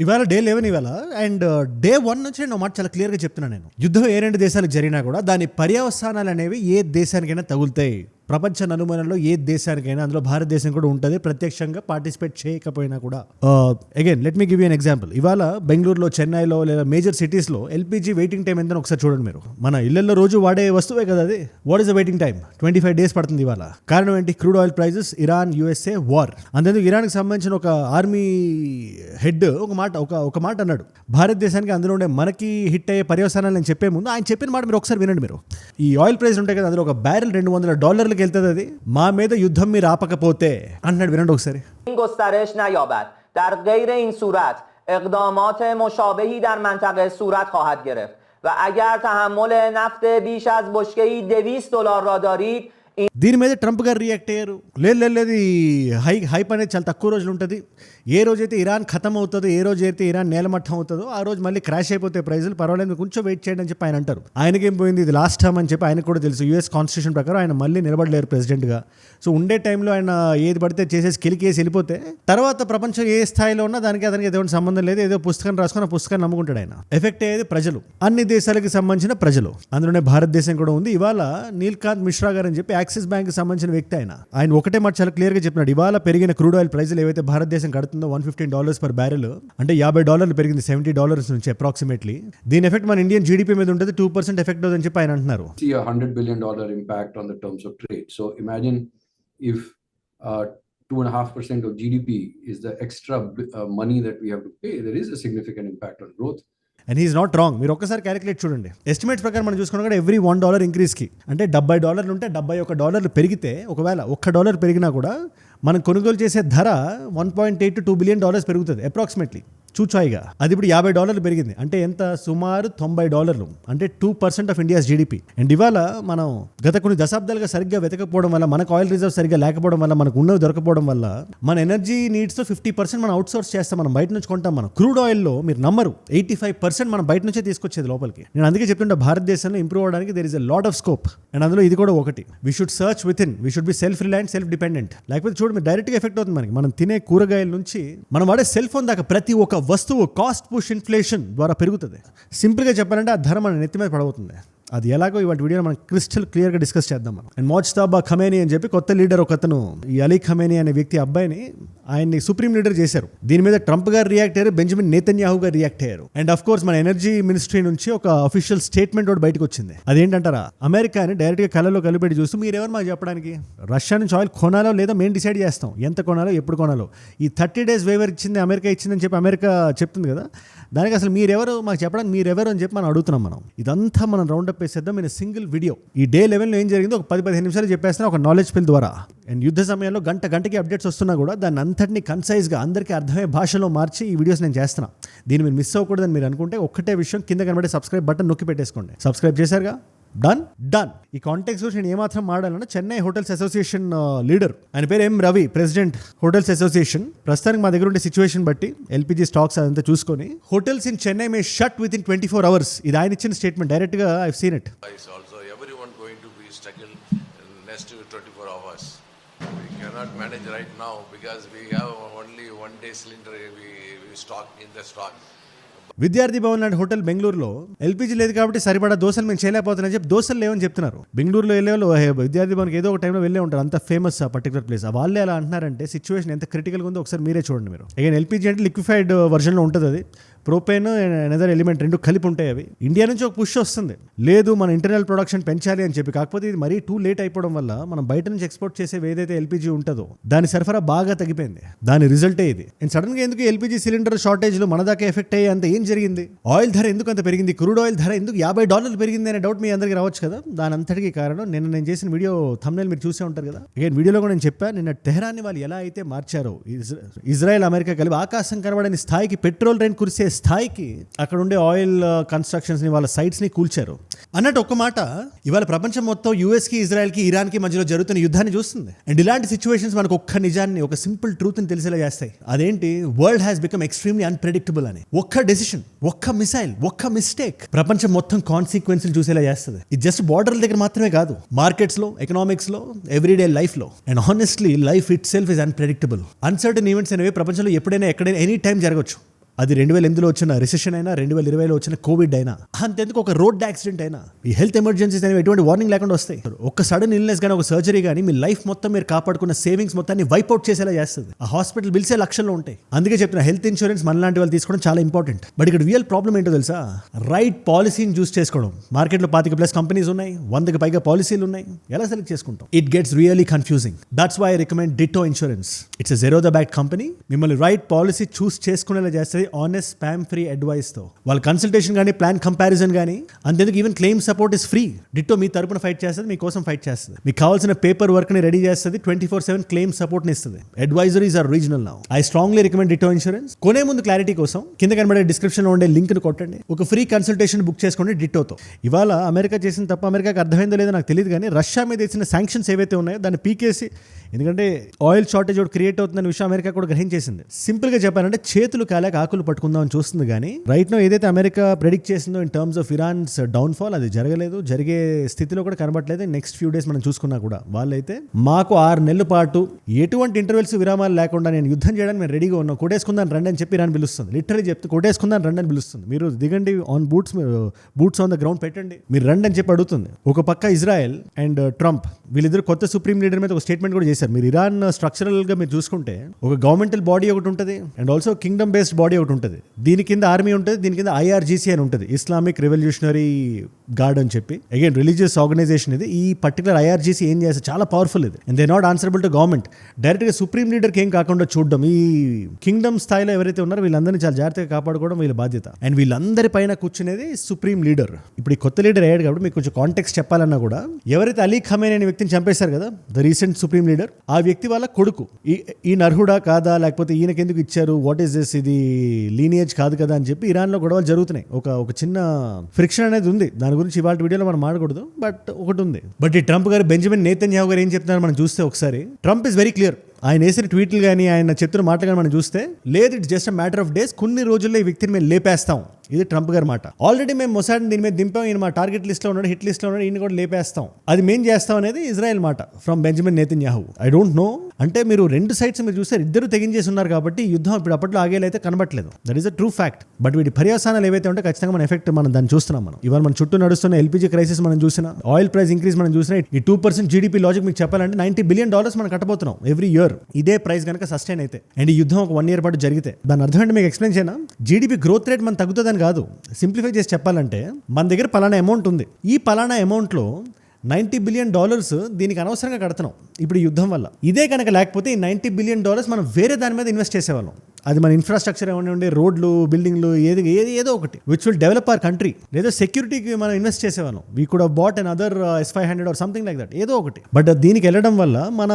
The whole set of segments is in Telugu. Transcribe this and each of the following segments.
ఇవాళ డే 11 ఇవాళ అండ్ డే 1 నుంచి నేను మాట చాలా క్లియర్గా చెప్తున్నాను. నేను యుద్ధం ఏ రెండు దేశాలకు జరిగినా కూడా దాని పర్యవసానాలు అనేవి ఏ దేశానికైనా తగులుతాయి. ప్రపంచ నలుమూలల్లో ఏ దేశానికైనా, అందులో భారతదేశం కూడా ఉంటుంది, ప్రత్యక్షంగా పార్టిసిపేట్ చేయకపోయినా కూడా. Again let me give you an example. ఇవాళ బెంగళూరులో, చెన్నైలో లేదా మేజర్ సిటీస్లో ఎల్పిజి వెయిటింగ్ టైం ఎంతని ఒకసారి చూడండి మీరు. మన ఇళ్లలో రోజు వాడే వస్తువే కదా అది. What is the waiting time? 25 days పడుతుంది ఇవాళ. కారణం ఏంటి? Crude oil prices, Iran USA war. అంతేందుకు ఇరాన్కి సంబంధించిన ఒక ఆర్మీ హెడ్ ఒక మాట అన్నాడు, భారతదేశానికి అందులో ఉండే మనకి హిట్ అయ్యే పర్యవసానాలు నేను చెప్పే ముందు ఆయన చెప్పిన మాట మీరు ఒకసారి వినండి. మీరు ఈ ఆయిల్ ప్రైస్ ఉంటాయి కదా, అందులో ఒక బ్యారెల్ $200 వెళ్తుంది, అది మా మీద యుద్ధం మీరు ఆపకపోతే అంటున్నాడు. వినండి ఒకసారి. گسترش نیابد در غیر این صورت اقدامات مشابهی در منطقه صورت خواهد گرفت و اگر تحمل نفت بیش از بشکه‌ای $200 را دارید. దీని మీద ట్రంప్ గారు రియాక్ట్ అయ్యారు. లేదు హైప్ అనేది చాలా తక్కువ రోజులు ఉంటుంది. ఏ రోజైతే ఇరాన్ ఖతం అవుతుందో, ఏ రోజు అయితే ఇరాన్ నేలమట్టం అవుతుందో ఆ రోజు మళ్ళీ క్రాష్ అయిపోతే ప్రైజులు, పర్వాలేదు కొంచెం వెయిట్ చేయండి అని చెప్పి ఆయన అంటారు. ఆయనకేం పోయింది, ఇది లాస్ట్ టర్మ్ అని చెప్పి ఆయనకు కూడా తెలుసు. యూఎస్ కాన్స్టిట్యూషన్ ప్రకారం ఆయన మళ్ళీ నిలబడలేరు ప్రెసిడెంట్గా. సో ఉండే టైంలో ఆయన ఏది పడితే చేసేసి కెలికేసి వెళ్ళిపోతే తర్వాత ప్రపంచం ఏ స్థాయిలో ఉన్నా దానికి అతనికి ఎటువంటి సంబంధం లేదు. ఏదో పుస్తకం రాసుకుని ఆ పుస్తకాన్ని నమ్ముకుంటాడు ఆయన. ఎఫెక్ట్ అయ్యేది ప్రజలు, అన్ని దేశాలకు సంబంధించిన ప్రజలు, అందులోనే భారతదేశం కూడా ఉంది. ఇవాళ నీల్కాంత్ మిశ్రా గారు అని చెప్పి యాక్సిస్ బ్యాంక్ సంబంధించిన వ్యక్తి, ఆయన ఒకటే మాట చాలా క్లియర్గా చెప్పినాడు. ఇవాళ పెరిగిన క్రూడ్ ఆయిల్ ప్రైజులు ఏవైతే భారతదేశం కడుతుందో $115 per barrel, అంటే $50 పెరిగింది $70 నుంచి అప్రాక్సిమేట్లీ. దీని ఎఫెక్ట్ మన ఇండియన్ జీడిపి మీద ఉంటుంది, 2% ఎఫెక్ట్ అవుతుందని చెప్పి ఆయన అంటున్నారు. $100 billion impact on the terms of trade. So imagine if 2.5% of GDP is the extra money that we have to pay, there is a significant impact on growth. And he's not wrong. మీరు ఒక్కసారి క్యాలిక్యులేట్ చూడండి. ఎస్టిమేట్స్ ప్రకారం మనం చూసుకున్నా కూడా ఎవ్రీ $1 ఇంక్రీస్కి అంటే $70 ఉంటే $71 పెరిగితే, ఒకవేళ $1 పెరిగినా కూడా మనం కొనుగోలు చేసే ధర $1.8 to $2 billion పెరుగుతుంది అప్రాక్సిమేట్లీ చూచాయిగా. అది ఇప్పుడు $50 పెరిగింది అంటే ఎంత? సుమారు $90, అంటే 2% ఆఫ్ ఇండియాస్ జీడిపి. అండ్ ఇవాళ మనం గత కొన్ని దశాబ్దాలుగా సరిగ్గా వెతకపోవడం వల్ల, మనకు ఆయిల్ రిజర్వ్ సరిగ్గా లేకపోవడం వల్ల, మనకు ఉన్నవి దొరకపోవడం వల్ల మన ఎనర్జీ నీడ్స్తో 50% మనం అవుట్ సోర్స్ చేస్తాం, మనం బయట నుంచి కొంటాం. మనం క్రూడ్ ఆయిల్లో మీరు నమ్మరు 85% మనం బయట నుంచే తీసుకొచ్చేది లోపలికి. నేను అందుకే చెప్తుంటే భారతదేశంలో ఇంప్రూవ్ అవడానికి there is a lot of scope. And అందులో ఇది కూడా ఒకటి. We should search within, we should be self reliant, self dependent. లేకపోతే చూడండి మీరు డైరెక్ట్గా ఎఫెక్ట్ అవుతుంది మనకి. మనం తినే కూరగాయల నుంచి మనం వాడే సెల్ ఫోన్ దాకా ప్రతి ఒక్క వస్తువు కాస్ట్ పుష్ ఇన్ఫ్లేషన్ ద్వారా పెరుగుతుంది. సింపుల్గా చెప్పాలంటే ఆ ధర మన నెత్తి మీద పడబోతుంది. అది ఎలాగో ఇవాటి వీడియో మనం క్రిస్టల్ క్లియర్గా డిస్కస్ చేద్దాం మనం. అండ్ మోజ్తబా ఖమేనీ అని చెప్పి కొత్త లీడర్ ఒకతను, ఈ అలీ ఖమేనీ అనే వ్యక్తి అబ్బాయిని ఆయన్ని సుప్రీం లీడర్ చేశారు. దీని మీద ట్రంప్ గారు రియాక్ట్ అయ్యారు, బెంజమిన్ నేతన్యాహు గారు రియాక్ట్ అయ్యారు. అండ్ ఆఫ్ కోర్స్ మన ఎనర్జీ మినిస్ట్రీ నుంచి ఒక అఫీషియల్ స్టేట్మెంట్ కూడా బయటకు వచ్చింది. అదేంటంటారా, అమెరికాని డైరెక్ట్గా కళ్ళలో కలిపెట్టి చూస్తూ మీరెవరు మాకు చెప్పడానికి, రష్యా నుంచి ఆయిల్ కొనాలో లేదా మేము డిసైడ్ చేస్తాం ఎంత కొనాలో ఎప్పుడు కొనాలో. ఈ 30 days వేవర్ ఇచ్చింది అమెరికా, ఇచ్చిందని చెప్పి అమెరికా చెప్తుంది కదా, దానికి అసలు మీరెవరు మాకు చెప్పడానికి, మీరెవరు అని చెప్పి మనం అడుగుతున్నాం. మనం ఇదంతా మనం రౌండప్ వేసేద్దాం ఇన్ సింగిల్ వీడియో. ఈ డే 11లో ఏం జరిగిందో ఒక 10-15 నిమిషాలు చెప్పేస్తున్నా ఒక నాలెడ్జ్ పిల్ ద్వారా. అండ్ యుద్ధ సమయంలో గంటకి అప్డేట్స్ వస్తున్నా కూడా దాన్ని అంతటిని కన్సైజ్గా అందరికీ అర్థమయ్యే భాషలో మార్చి ఈ వీడియోస్ నేను చేస్తున్నా. దీన్ని మీరు మిస్ అవ్వకూడదని మీరు అనుకుంటే ఒక్కటే విషయం, కింద కనబడే సబ్స్క్రైబ్ బటన్ నొక్కి పెట్టేసుకోండి. సబ్స్క్రైబ్ చేశారుగా, డన్. ఈ కాంటెక్స్ట్ గురించి నేను ఏమాత్రం మాట్లాడాలంటే చెన్నై హోటల్స్ అసోసియేషన్ లీడర్, ఆయన పేరు ఎం రవి, ప్రెసిడెంట్ హోటల్స్ అసోసియేషన్. ప్రస్తుతానికి మా దగ్గర ఉండే సిచ్యువేషన్ బట్టి ఎల్పిజి స్టాక్స్ అదంతా చూసుకొని hotels in Chennai May shut with in 24 hours. ఇది ఆయన ఇచ్చిన స్టేట్మెంట్, డైరెక్ట్గా I seen it. Next 24 hours. We cannot manage right now because we have only 1 day cylinder we stock in the stock. విద్యార్థి భవన్ లాంటి హోటల్ బెంగళూరులో ఎల్పిజి లేదు కాబట్టి సరిపడా దోశలు మేము చేయలేకపోతున్నాం చెప్పి దోశలు లేవని చెప్తున్నారు. బెంగళూరులో వెళ్ళే వాళ్ళు విద్యార్థి భవన్కి ఏదో ఒక టైంలో వెళ్ళే ఉంటారు, అంత ఫేమస్ ఆ పర్టికులర్ ప్లేస్. వాళ్ళే అలా అంటున్నారంటే సిచ్యువేషన్ ఎంత క్రిటికల్గా ఉందో ఒకసారి మీరే చూడండి. మీరు అగైన్ ఎల్పిజి అంటే లిక్విఫైడ్ వర్షన్లో ఉంటుంది, అది ప్రోపేన్ అనదర్ ఎలిమెంట్ రెండు కలిపి ఉంటాయి. అవి ఇండియా నుంచి ఒక పుష్ వస్తుంది, లేదు మన ఇంటర్నల్ ప్రొడక్షన్ పెంచాలి అని చెప్పి. కాకపోతే ఇది మరీ టూ లేట్ అయిపోవడం వల్ల మనం బయట నుంచి ఎక్స్పోర్ట్ చేసే ఏదైతే ఎల్పిజి ఉంటుందో దాని సరఫరా బాగా తగ్గిపోయింది. దాని రిజల్టే ఇది. అండ్ సడన్ గా ఎందుకు ఎల్పిజి సిలిండర్ షార్టేజ్లో మన దాకా ఎఫెక్ట్ అయ్యే అంత ఏం జరిగింది? ఆయిల్ ధర ఎందుకు అంత పెరిగింది? క్రూడ్ ఆయిల్ ధర ఎందుకు $50 పెరిగింది అనే డౌట్ మీ అందరికీ రావచ్చు కదా. దాని అంతటికీ కారణం నిన్న నేను చేసిన వీడియో థంబ్నెయిల్ మీరు చూసే ఉంటారు కదా. అగైన్ వీడియోలో కూడా నేను చెప్పాను, నిన్న టెహరాన్ని వాళ్ళు ఎలా అయితే మార్చారో, ఇజ్రాయెల్ అమెరికా కలిపి ఆకాశం కనబడని స్థాయికి, పెట్రోల్ రైన్ కురిసే స్థాయికి అక్కడ ఉండే ఆయిల్ కన్స్ట్రక్షన్స్ ని, వాళ్ళ సైట్స్ ని కూల్చారు అన్నట్టు. ఒక మాట, ఇవాళ ప్రపంచం మొత్తం యుఎస్ కి, ఇజ్రాయెల్ కి, ఇరాన్ కి మధ్యలో జరుగుతున్న యుద్ధాన్ని చూస్తుంది. అండ్ ఇలాంటి సిచ్యువేషన్స్ మనకు ఒక్క నిజాన్ని, ఒక సింపుల్ ట్రూత్ ని తెలిసేలా చేస్తాయి. అదేంటి? World has become extremely unpredictable అని. ఒక్క డెసిషన్, ఒక్క మిసైల్, ఒక్క మిస్టేక్ ప్రపంచం మొత్తం కాన్సిక్వెన్స్లు చూసేలా చేస్తుంది. ఇది జస్ట్ బార్డర్ల దగ్గర మాత్రమే కాదు, మార్కెట్స్ లో, ఎకనామిక్స్ లో, ఎవ్రీడే లైఫ్ లో. And honestly life it self is unpredictable. Uncertain events అనేవి ప్రపంచంలో ఎప్పుడైనా, ఎక్కడైనా, ఎనీ టైం జరగవచ్చు. అది 2008లో వచ్చిన రిసెషన్ అయినా 2020లో వచ్చిన కోవిడ్ అయినా, అంతెందుకు ఒక రోడ్ యాక్సిడెంట్ అయినా, ఈ హెల్త్ ఎమర్జెన్సీస్ అనేవి ఎటువంటి వార్నింగ్ లేకుండా వస్తాయి. ఒక సడన్ ఇల్నెస్ కానీ ఒక సర్జరీ కానీ మీ లైఫ్ మొత్తం మీరు కాపాడుకున్న సేవింగ్స్ మొత్తాన్ని వైప్అవుట్ చేసేలా చేస్తుంది. ఆ హాస్పిటల్ బిల్సే లక్షల్లో ఉంటాయి. అందుకే చెప్తున్నా హెల్త్ ఇన్సూరెన్స్ మనలాంటి వాళ్ళు తీసుకోవడం చాలా ఇంపార్టెంట్. బట్ ఇక్కడ రియల్ ప్రాబ్లం ఏంటో తెలుసా? రైట్ పాలసీని చూస్ చేసుకోవడం. మార్కెట్లో 25+ కంపెనీస్ ఉన్నాయి, 100కి పైగా పాలసీలు ఉన్నాయి. ఎలా సెలెక్ట్ చేసుకుంటాం? It gets really confusing. That's why I recommend Ditto insurance. It's a zero the back company. మిమ్మల్ని రైట్ పాలసీ చూస్ చేసుకునేలా చేస్తుంది ఆనెస్ట్ స్పామ్ ఫ్రీ అడ్వైస్తో. వాళ్ళ కన్సల్టేషన్ కానీ ప్లాన్ కంపారిజన్ కానీ అంతేందుకు even claim support is free. Ditto మీ తరపున ఫైట్ చేస్తుంది, మీకోసం ఫైట్ చేస్తుంది, మీకు కావాల్సిన పేపర్ వర్క్ని రెడీ చేస్తుంది, 24/7 క్లెయిమ్ సపోర్ట్ని ఇస్తుంది. Advisories are regional now. I strongly recommend Ditto insurance. కొనే ముందు క్లారిటీ కోసం కింద కనబడే డిస్క్రిప్షన్లో ఉండే లింక్ను కొట్టండి, ఒక ఫ్రీ కన్సల్టేషన్ బుక్ చేసుకోండి డిట్టోతో. ఇవాళ అమెరికా చేసిన తప్ప అమెరికాకి అర్థమైందో లేదో నాకు తెలియదు కానీ రష్యా మీద వేసిన శాంక్షన్స్ ఏవైతే ఉన్నాయో దాన్ని పీకేసి, ఎందుకంటే ఆయిల్ షార్టేజ్ ఒకటి క్రియేట్ అవుతుందని విషయం అమెరికా కూడా గ్రహించేసింది. సింపుల్గా చెప్పాలంటే చేతులు కాలేక ఆకులు పట్టుకుందాం అని చూస్తుంది కానీ రైట్ నో ఏదైతే అమెరికా ప్రెడిక్ట్ చేసిందో in terms of Iran's downfall అది జరగలేదు, జరిగే స్థితిలో కూడా కనబడలేదు. నెక్స్ట్ ఫ్యూ డేస్ మనం చూసుకున్నా కూడా వాళ్ళైతే మాకు 6 నెలల పాటు ఎటువంటి ఇంటర్వెల్స్ విరామాలు లేకుండా నేను యుద్ధం చేయడానికి మేము రెడీగా ఉన్నాం, కొట్టేసుకుందాం రండి అని చెప్పి ఇరాన్ పిలుస్తుంది. లిటరలీ చెప్తే కొట్టేసుకుందాం రండి అని పిలుస్తుంది. మీరు దిగండి, on boots on the ground పెట్టండి, మీరు రండి అని చెప్పి అడుగుతుంది. ఒక పక్క ఇజ్రాయెల్ అండ్ ట్రంప్ వీళ్ళిద్దరు కొత్త సుప్రీం లీడర్ మీద ఒక స్టేట్మెంట్ కూడా చేశారు. మీరు ఇరాన్ స్ట్రక్చరల్ గా మీరు చూసుకుంటే ఒక గవర్నమెంటల్ బాడీ ఒకటి ఉంటుంది and also Kingdom based body ఒకటి ఉంటుంది. దీని కింద ఆర్మీ ఉంటుంది, దీని కింద IRGC అని ఉంటుంది, ఇస్లామిక్ రెవల్యూషనరీ గార్డ్ అని చెప్పి. అగైన్ రిలీజియస్ ఆర్గనైజేషన్ ఇది. ఈ పర్టికులర్ IRGC ఏం చేస్తే చాలా పవర్ఫుల్ ఇది. And they not answerable to government. Direct గా సుప్రీం లీడర్కి ఏం కాకుండా చూడడం, ఈ కింగ్డమ్ స్థాయిలో ఎవరైతే ఉన్నారో వీళ్ళందరినీ చాలా జాగ్రత్తగా కాపాడుకోవడం వీళ్ళ బాధ్యత. అండ్ వీళ్ళందరి పైన కూర్చునేది సుప్రీం లీడర్. ఇప్పుడు ఈ కొత్త లీడర్ అయ్యాడు కాబట్టి మీకు కొంచెం కాంటెక్స్ట్ చెప్పాలన్నా కూడా, ఎవరైతే అలీ ఖమేనీ అనే వ్యక్తిని చంపేశారు కదా, ద రీసెంట్ సుప్రీం లీడర్, ఆ వ్యక్తి వాళ్ళ కొడుకు ఈ నర్హుడా కాదా, లేకపోతే ఈయనకి ఎందుకు ఇచ్చారు, వాట్ ఈస్ దిస్, ఇది లీనియేజ్ కాదు కదా అని చెప్పి ఇరాన్లో గొడవలు జరుగుతున్నాయి. ఒక చిన్న ఫ్రిక్షన్ అనేది ఉంది. దాని గురించి ఇవాళ వీడియోలో మనం మాట్లాడకూడదు, బట్ ఒకటి ఉంది. బట్ ఈ ట్రంప్ గారు, బెంజమిన్ నేతన్యాహు గారు ఏం చెప్తున్నారు మనం చూస్తే ఒకసారి, ట్రంప్ ఇస్ వెరీ క్లియర్. ఆయన వేసిన ట్వీట్లు కానీ ఆయన చెప్తున్న మాటలు కానీ మనం చూస్తే, లేదు it's just a matter of days, కొన్ని రోజుల్లో ఈ వ్యక్తిని మేము లేపేస్తాం. ఇది ట్రంప్ గారి మాట. ఆల్రెడీ మేము మొసాడ్ని దీని మీద దింపాం, ఈయన మా టార్గెట్ లిస్ట్లో ఉన్నాడు, హిట్ లిస్ట్లో ఉన్నాడు, ఈయన కూడా లేపేస్తాం, అది మేము చేస్తాం అనేది ఇజ్రాయెల్ మాట from Benjamin Netanyahu. I don't know, అంటే మీరు రెండు సైడ్స్ మీరు చూస్తే ఇద్దరు తెగించేసి ఉన్నారు కాబట్టి యుద్ధం ఇప్పుడు అప్పట్లో ఆగేలైతే కనబట్లేదు. That is a true fact. But వీటి పర్యవసానాలు ఏవైతే ఉంటే ఖచ్చితంగా మన ఎఫెక్ట్ మనం దాన్ని చూస్తున్నాం. మనం ఇవాళ మన చుట్టూ నడుస్తున్న LPG క్రైసిస్ మనం చూసిన, ఆయిల్ ప్రైస్ ఇంక్రీజ్ మనం చూసిన, ఈ 2% GDP లాజిక్ మీకు చెప్పాలంటే $90 బిలియన్ మనం కట్టబోతున్నాం ఎవ్రీ ఇయర్. ఇదే ప్రైస్ కనుక సస్టైన్ అయితే అండ్ ఈ యుద్ధం ఒక 1 year పాటు జరిగితే, దాని అర్థం అంటే మీకు ఎక్స్ప్లెయిన్ చేయనా, GDP గ్రోత్ రేట్ మనం తగ్గుతుందని కాదు. సింప్లిఫై చేసి చెప్పాలంటే మన దగ్గర పలానా అమౌంట్ ఉంది, ఈ పలానా అమౌంట్లో $90 బిలియన్ దీనికి అనవసరంగా కడుతున్నాం ఇప్పుడు ఈ యుద్ధం వల్ల. ఇదే కనుక లేకపోతే ఈ $90 బిలియన్ మనం వేరే దాని మీద ఇన్వెస్ట్ చేసేవాళ్ళం. అది మన ఇన్ఫ్రాస్ట్రక్చర్ ఏమైనా ఉండే, రోడ్లు, బిల్డింగ్లు, ఏదో ఒకటి which will develop our country. లేదా సెక్యూరిటీకి మనం ఇన్వెస్ట్ చేసేవాళ్ళం. We could have bought another S-500 or something like that, ఏదో ఒకటి. బట్ దీనికి వెళ్ళడం వల్ల మన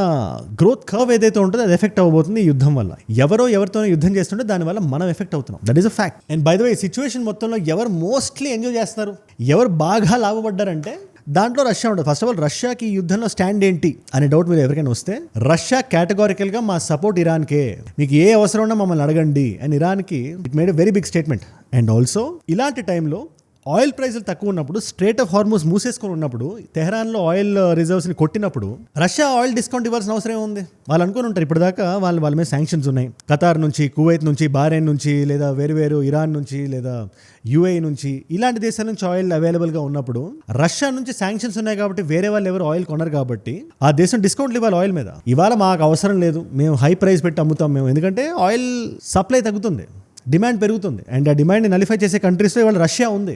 గ్రోత్ కర్వ్ ఏదైతే ఉంటుందో అది ఎఫెక్ట్ అవ్వబోతుంది ఈ యుద్ధం వల్ల. ఎవరితోనో యుద్ధం చేస్తుంటే దానివల్ల మనం ఎఫెక్ట్ అవుతున్నాం. That is a fact. And by the way, situation మొత్తంలో ఎవరు మోస్ట్లీ ఎంజాయ్ చేస్తున్నారు, ఎవరు బాగా లాభపడ్డారంటే దాంట్లో రష్యా ఉంటుంది. ఫస్ట్ ఆఫ్ ఆల్ రష్యాకి ఈ యుద్ధంలో స్టాండ్ ఏంటి అనే డౌట్ మీరు ఎవరికైనా వస్తే, రష్యా కేటగారికల్గా మా సపోర్ట్ ఇరాన్కే, మీకు ఏ అవసరం ఉన్నా మమ్మల్ని అడగండి అని ఇరాన్కి it made a very big statement. And also ఇలాంటి టైంలో ఆయిల్ ప్రైజులు తక్కువ ఉన్నప్పుడు, స్ట్రేట్ ఆఫ్ హార్మూజ్ మూసేసుకొని ఉన్నప్పుడు, తెహరాన్లో ఆయిల్ రిజర్వ్స్ని కొట్టినప్పుడు రష్యా ఆయిల్ డిస్కౌంట్ ఇవ్వాల్సిన అవసరం ఉంది. వాళ్ళు అనుకుని ఉంటారు ఇప్పటిదాకా వాళ్ళ మీద శాంక్షన్స్ ఉన్నాయి, ఖతార్ నుంచి, కువైత్ నుంచి, బహ్రెయిన్ నుంచి, లేదా వేరు ఇరాన్ నుంచి, లేదా UAE నుంచి, ఇలాంటి దేశాల నుంచి ఆయిల్ అవైలబుల్గా ఉన్నప్పుడు రష్యా నుంచి శాంక్షన్స్ ఉన్నాయి కాబట్టి వేరే వాళ్ళు ఎవరు ఆయిల్ కొనరు కాబట్టి ఆ దేశం డిస్కౌంట్లు ఇవ్వాలి ఆయిల్ మీద. ఇవాళ మాకు అవసరం లేదు, మేము హై ప్రైస్ పెట్టి అమ్ముతాం మేము, ఎందుకంటే ఆయిల్ సప్లై తగ్గుతుంది, డిమాండ్ పెరుగుతుంది. అండ్ ఆ డిమాండ్ని నలిఫై చేసే కంట్రీస్లో ఇవాళ రష్యా ఉంది.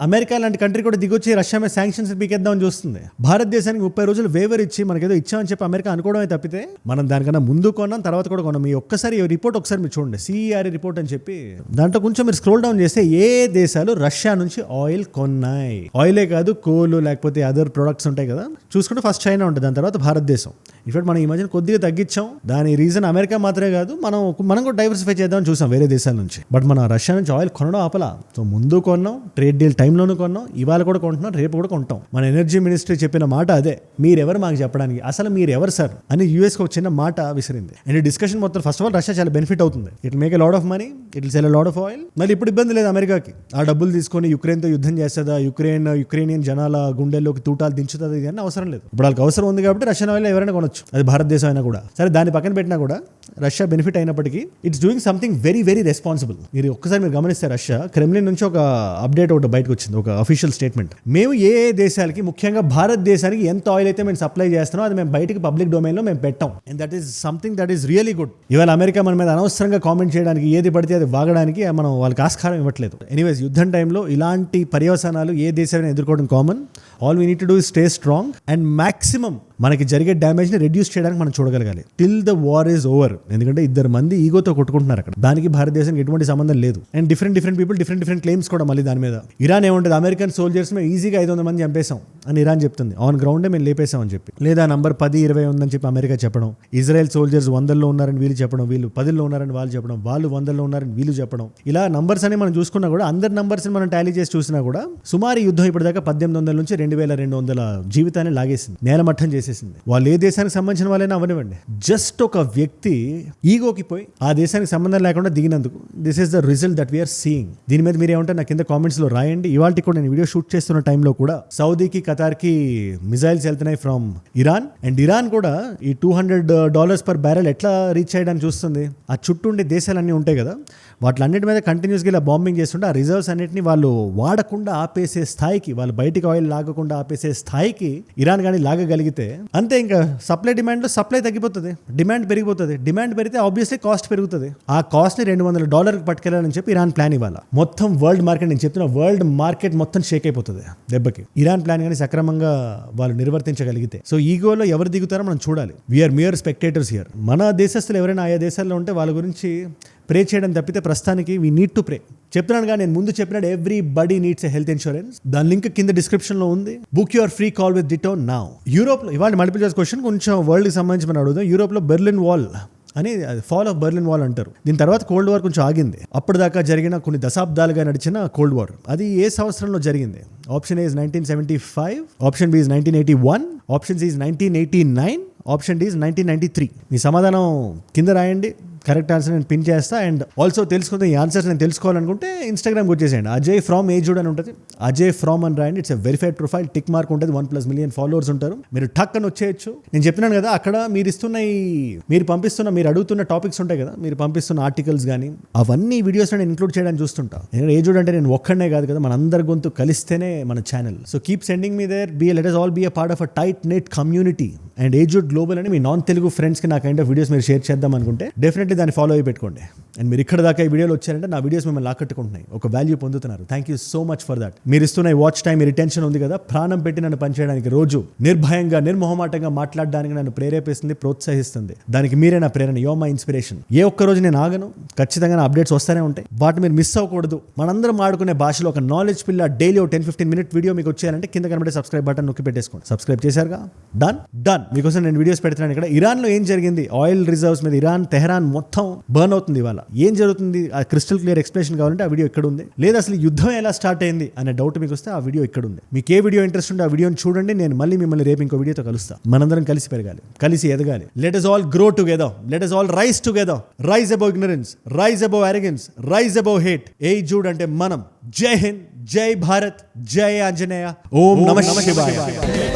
అమెరికా లాంటి కంట్రీ కూడా దిగొచ్చి రష్యా మీద శాంక్షన్స్ పీకేద్దామని చూస్తుంది. భారతదేశానికి 30 రోజులు వేవర్ ఇచ్చి మనకేదో ఇచ్చామని చెప్పి అమెరికా అనుకోవడమే తప్పితే మనం దానికన్నా ముందు కొన్నాం, తర్వాత కూడా కొన్నాం. మీ ఒక్కసారి ఈ రిపోర్ట్ ఒకసారి మీరు చూడండి, CERA రిపోర్ట్ అని చెప్పి, దాంట్లో కొంచెం మీరు స్క్రోల్ డౌన్ చేస్తే ఏ దేశాలు రష్యా నుంచి ఆయిల్ కొన్నాయి, ఆయిలే కాదు కోలు లేకపోతే అదర్ ప్రొడక్ట్స్ ఉంటాయి కదా, చూసుకుంటే ఫస్ట్ చైనా ఉంటుంది, దాని తర్వాత భారతదేశం. ఇన్ఫాక్ట్ మనం ఈ మధ్యన కొద్దిగా తగ్గించాం. దాని రీజన్ అమెరికా మాత్రమే కాదు, మనం కూడా డైవర్సిఫై చేద్దామని చూసాం వేరే దేశాల నుంచి. బట్ మనం రష్యా నుంచి ఆయిల్ కొనడం ఆపలా. సో ముందు కొన్నాం, ట్రేడ్ డీల్ టైంలోనూ కొన్నాం, ఇవాళ కూడా కొంటున్నాం, రేపు కూడా కొంటాం. మన ఎనర్జీ మినిస్ట్రీ చెప్పిన మాట అదే, మీరెవరు మాకు చెప్పడానికి, అసలు మీరెవరు సార్ అని యూఎస్కి ఒక చిన్న మాట విసిరింది. అండ్ ఈ డిస్కషన్ మొత్తం ఫస్ట్ ఆఫ్ ఆల్ రష్యా చాలా బెనిఫిట్ అవుతుంది. It make a lot of money, it will sell a lot of oil. మళ్ళీ ఇప్పుడు ఇబ్బంది లేదు అమెరికాకి, ఆ డబ్బులు తీసుకొని యుక్రెయిన్తో యుద్ధం చేస్తుందా, యుక్రెయినియన్ జనాల గుండెల్లోకి తూటాలు దించుతుంది అని అవసరం లేదు. ఇప్పుడు వాళ్ళకి అవసరం ఉంది కాబట్టి రష్యన్ ఆయిల్ ఎవరైనా కొనొచ్చు. ఉండొచ్చు, అది భారతదేశం అయినా కూడా సరే. దాన్ని పక్కన పెట్టినా కూడా రష్యా బెనిఫిట్ అయినప్పటికీ it's doing something very very responsible. మీరు ఒక్కసారి మీరు గమనిస్తే రష్యా క్రెమ్లిన్ నుంచి ఒక అప్డేట్ ఒకటి బయటకు వచ్చింది, ఒక అఫీషియల్ స్టేట్మెంట్. మేము ఏ దేశాలకి, ముఖ్యంగా భారతదేశానికి ఎంత ఆయిల్ అయితే మేము సప్లై చేస్తున్నామో అది మేము బయటకి పబ్లిక్ డొమైన్లో మేము పెట్టాం. And that is something that is really good. ఇవాళ అమెరికా మన మీద అనవసరంగా కామెంట్ చేయడానికి, ఏది పడితే అది వాగడానికి మనం వాళ్ళకి ఆస్కారం ఇవ్వట్లేదు. ఎనీవేస్, యుద్ధం టైంలో ఇలాంటి పర్యవసానాలు ఏ దేశాన్ని ఎదుర్కోవడం common. All we need to do is stay strong and maximum మనకి జరిగే డ్యామేజ్ని రెడ్యూస్ చేయడానికి మనం చూడగలగాలి till the war is over. ఎందుకంటే 2 మంది ఈగోతో కొట్టుకుంటున్నారు అక్కడ, దానికి భారతదేశానికి ఎటువంటి సంబంధం లేదు. And different people different claims కూడా మళ్ళీ దాని మీద. ఇరాన్ ఏముంటుంది, అమెరికన్ సోల్జర్స్ మేము ఈజీగా 500 మంది చంపేశాం అని ఇరాన్ చెప్తుంది. ఆన్ గ్రౌండే మేము లేపేశాం అని చెప్పి, లేదా నంబర్ 10-20 ఉందని చెప్పి అమెరికా చెప్పడం, ఇజ్రాయెల్ సోల్జర్స్ 100లో ఉన్నారని వీళ్ళు చెప్పడం, వీళ్ళు 10లో ఉన్నారని వాళ్ళు చెప్పడం, వాళ్ళు 100లో ఉన్నారని వీళ్ళు చెప్పడం. ఇలా నంబర్స్ అని మనం చూసుకున్నా కూడా, అందరి నంబర్స్ మనం టాలీ చేసి చూసినా కూడా సుమారు యుద్ధం ఇప్పటిదాకా 1800 నుంచి 2200 జీవితాన్ని లాగేసింది, నేలమట్టం చేసేసింది. వాళ్ళు ఏ దేశానికి సంబంధించిన వాళ్ళైనా అవనివ్వండి, జస్ట్ ఒక వ్యక్తి ఈగోకి పోయి ఆ దేశానికి సంబంధం లేకుండా దిగినందుకు this is the result that we're seeing. దీని మీద మీరు ఏమంటే నా కింద కామెంట్స్ లో రాయండి. ఇవాళ కూడా నేను వీడియో షూట్ చేస్తున్న టైంలో కూడా సౌదీకి, ఖతార్కి మిజైల్స్ వెళ్తున్నాయి ఫ్రమ్ ఇరాన్. అండ్ ఇరాన్ కూడా ఈ $200 per barrel ఎట్లా రీచ్ చేయడానికి చూస్తుంది. ఆ చుట్టూ ఉండే దేశాలన్నీ ఉంటాయి కదా, వాటిలన్నిటి మీద కంటిన్యూస్గా ఇలా బాంబింగ్ చేస్తుంటే ఆ రిజర్వ్స్ అన్నిటిని వాళ్ళు వాడకుండా ఆపేసే స్థాయికి, వాళ్ళు బయటికి ఆయిల్ లాగకుండా ఆపేసే స్థాయికి ఇరాన్ కానీ లాగగలిగితే అంతే, ఇంకా సప్లై డిమాండ్లో సప్లై తగ్గిపోతుంది, డిమాండ్ పెరిగిపోతుంది. డిమాండ్ పెరిగితే ఆబ్వియస్లీ కాస్ట్ పెరుగుతుంది. ఆ కాస్ట్ని $200 పట్టుకెళ్ళాలని చెప్పి ఇరాన్ ప్లాన్ ఇవ్వాలి. మొత్తం వరల్డ్ మార్కెట్, నేను చెప్తున్నా వరల్డ్ మార్కెట్ మొత్తం షేక్ అయిపోతుంది దెబ్బకి, ఇరాన్ ప్లాన్ కానీ సక్రమంగా వాళ్ళు నిర్వర్తించగలిగితే. సో ఈగోలో ఎవరు దిగుతారో మనం చూడాలి. We are mere spectators here. మన దేశస్తులు ఎవరైనా ఆయా దేశాల్లో ఉంటే వాళ్ళ గురించి ప్రే చేయడం తప్పితే ప్రస్తుతానికి వీ నీడ్ టు ప్రే. చెప్తున్నానుగా, నేను ముందు చెప్పినట్టు everybody needs a health insurance. దాని లింక్ కింద డిస్క్రిప్షన్లో ఉంది. Book your free call with ditto now. యూరోప్లో ఇవాళ మల్టిపుల్ చాయిస్ క్వశ్చన్ కొంచెం వరల్డ్కి సంబంధించి మనం అడుగుదాం. యూరోప్లో బెర్లిన్ వాల్ అని, ఫాల్ ఆఫ్ బెర్లిన్ వాల్ అంటారు. దీని తర్వాత కోల్డ్ వార్ కొంచెం ఆగింది. అప్పటిదాకా జరిగిన కొన్ని దశాబ్దాలుగా నడిచిన కోల్డ్ వార్, అది ఏ సంవత్సరంలో జరిగింది? Option A is 1975, option B is 1981, option C is 1989, option D is 1993. మీ సమాధానం కింద రాయండి. కరెక్ట్ ఆన్సర్ నేను పిన్ చేస్తా. అండ్ ఆల్సో తెలుసుకుంటే ఈ ఆన్సర్స్ నేను తెలుసుకోవాలనుకుంటే ఇన్స్టాగ్రామ్కి వచ్చేసేయండి. అజయ్ ఫ్రామ్ ఏజుడ్ అని ఉంటుంది, అజయ్ ఫ్రామ్ అని రాయండి. It's a verified profile, tick mark ఉంటుంది, 1+ మిలియన్ ఫాలోవర్స్ ఉంటారు. మీరు టక్ అని వచ్చేయచ్చు. నేను చెప్తున్నాను కదా, అక్కడ మీరు ఇస్తున్న మీరు అడుగుతున్న టాపిక్స్ ఉంటాయి కదా, మీరు పంపిస్తున్న ఆర్టికల్స్ కానీ అవన్నీ వీడియోస్ నేను ఇంక్లూడ్ చేయడానికి చూస్తుంటా. నేను ఏజుడ్ అంటే నేను ఒక్కడనే కాదు కదా, మన అందరి గొంతు కలిస్తేనే మన ఛానల్. సో కీప్ సెండింగ్ మీ there. Let us all be a part of a tight knit community. And ఏజుడ్ గ్లోబల్ అని మీ నాన్ తెలుగు ఫ్రెండ్స్కి నా కైండ్ ఆఫ్ వీడియోస్ మీరు షేర్ చేద్దాం అనుకుంటే డెఫినెట్లీ దాన్ని ఫాలో అయి పెట్టుకోండి. అండ్ మీరు ఇక్కడ దాకా ఈ వీడియోలో వచ్చారంటే నా వీడియోస్ మిమ్మల్ని ఆకట్టుకుంటున్నాయి, ఒక వాల్యూ పొందుతున్నారు. Thank you so much for that. మీరు ఇస్తున్న వాచ్ టైం, మీ రిటెన్షన్ ఉంది కదా, ప్రాణం పెట్టి నన్ను పనిచేయడానికి, రోజు నిర్భయంగా నిర్మోహమాటంగా మాట్లాడడానికి నన్ను ప్రేరేపిస్తుంది, ప్రోత్సహిస్తుంది. దానికి మీరే నా ప్రేరణ. Yo my inspiration. ఏ ఒక్క రోజు నేను ఆగను, ఖచ్చితంగా నా అప్డేట్స్ వస్తూనే ఉంటాయి. వాటిని మీరు మిస్ అవ్వకూడదు. మనందరం ఆడుకునే భాషలో ఒక నాలెడ్జ్ పిల్ల డైలీ 10-15 మినిట్ వీడియో మీకు వచ్చేయాలంటే కింద కనబడే సబ్స్క్రైబ్ బటన్ నొక్కి పెట్టేసుకోండి. సబ్స్క్రైబ్ చేశారుగా, డన్. మీకోసం నేను వీడియోస్ పెడుతున్నాను. ఇక్కడ ఇరాన్లో ఏం జరిగింది, ఆయిల్ రిజర్వ్స్ మీద ఇరాన్, తెహరాన్ మొత్తం బర్న్ అవుతుంది. ఇవాళ ఏం జరుగుతుంది, ఆ క్రిస్టల్ క్లియర్ ఎక్స్ప్లెనేషన్ కావాలంటే ఆ వీడియో ఇక్కడ ఉంది. లేదా అసలు యుద్ధం ఎలా స్టార్ట్ అయింది అనే డౌట్ మీకు వస్తే ఆ వీడియో ఇక్కడ ఉంది. మీకు ఏ వీడియో ఇంట్రెస్ట్ ఉంటే ఆ వీడియోని చూడండి. నేను మళ్ళీ మిమ్మల్ని రేపు ఇంకో వీడియోతో కలుస్తా. మనందరం కలిసి పెరగాలి, కలిసి ఎదగాలి. Let us all grow together. Let us all rise together. Rise above ignorance, rise above arrogance, rise above hate. ఏజుడ్ అంటే మనం. జై హింద్, జై భారత్, జై ఆంజనేయ. ఓం నమః శివాయ.